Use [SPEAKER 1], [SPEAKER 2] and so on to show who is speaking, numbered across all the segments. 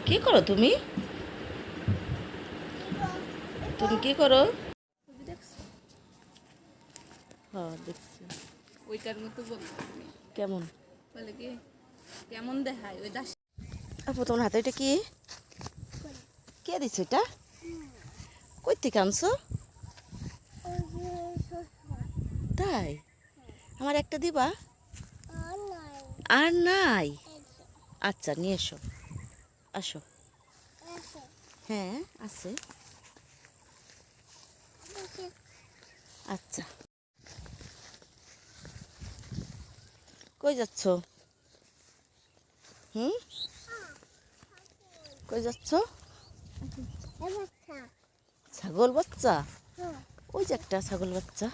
[SPEAKER 1] কি করো তুমি? তুমি কি করো? হ্যাঁ দেখছি।
[SPEAKER 2] ওইটার মতো বলবো তুমি।
[SPEAKER 1] কেমন
[SPEAKER 2] বলে কি কেমন দেখায় ওই দাস।
[SPEAKER 1] আপু তোমার হাতে এটা কি? কে দিছো এটা? কই থেকে আনছো? তাই? আমার একটা দিবা? আর নাই? আচ্ছা নিয়ে এসো। আসো। হ্যাঁ আছে। আচ্ছা কই যাচ্ছ? হুম কই যাচ্ছ? ছাগল বাচ্চা? ওই যে একটা ছাগল বাচ্চা।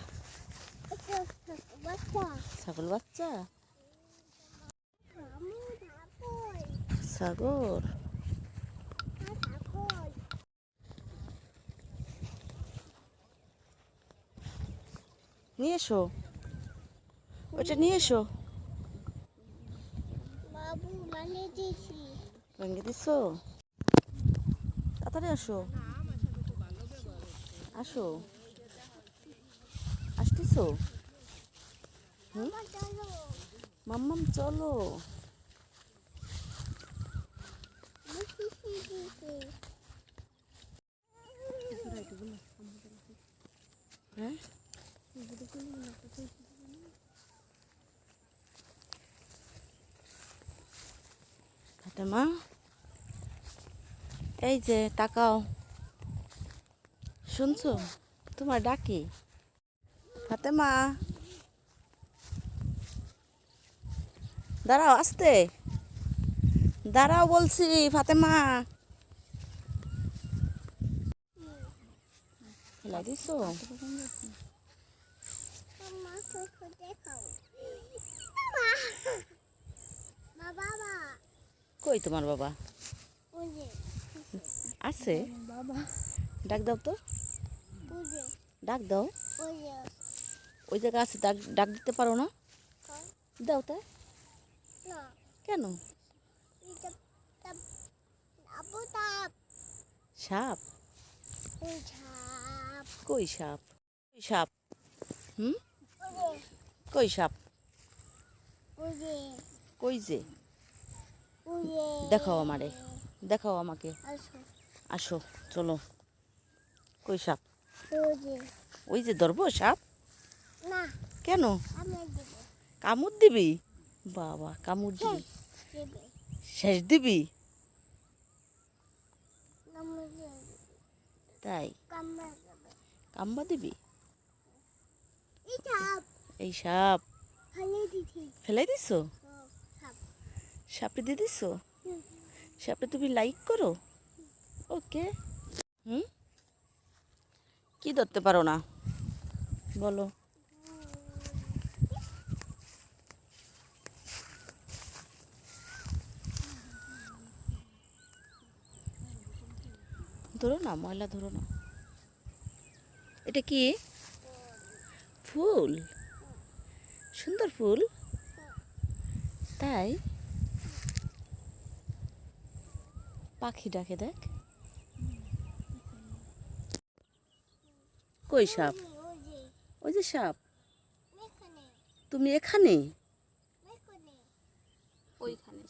[SPEAKER 1] ছাগল বাচ্চা? সাগর নিয়ে এসো, ওইটা নিয়ে এসো। ভেঙে দিছো? তাড়াতাড়ি আসো, আসো। আসতেছো? হুম মাম্মাম চলো। হ্যাঁ ফাতেমা এই যে তাকাও, শুনছো? তোমার ডাকি। ফাতেমা দাঁড়াও, আস্তে দাঁড়াও বলছি। ফাতেমা ফেলাই দিছো? কই তোমার বাবা? আছে? ডাক দাও তো, ডাক দাও। ওই জায়গা আছে, ডাক ডাক দিতে পারো না? দাও তাই। কেন? সাপ? কই সাপ? কই সাপ? হুম কই সাপ? কই যে? দেখাও আমারে, দেখাও আমাকে। আসো চলো। কই সাপ? ওই যে ধরবো সাপ? কেন? কামড় দিবি? বাবা কামড় দিবি? শেষ দিবি? তাই কামড়া দিবি? এই সাপ ফেলাই দিছো? সাপে দিয়ে দিছো? সাপে তুমি লাইক করো? ওকে। হুম কি ধরতে পারো না বলো? ধরো না, ময়লা ধরো না। এটা কি ফুল? সুন্দর ফুল। তাই পাখি ডাকে দেখ। কই সাপ? ওই যে সাপ। তুমি এখানে?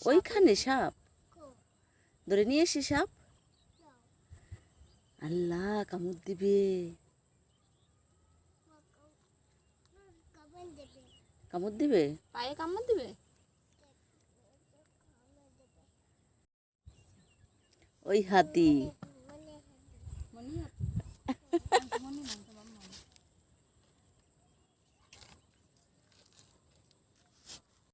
[SPEAKER 1] ওইখানে সাপ? ধরে নিয়ে এসি সাপ? আল্লাহ কামড় দিবে। কামড় দিবে?
[SPEAKER 2] পায়ে কামড় দিবে?
[SPEAKER 1] ওই হাতি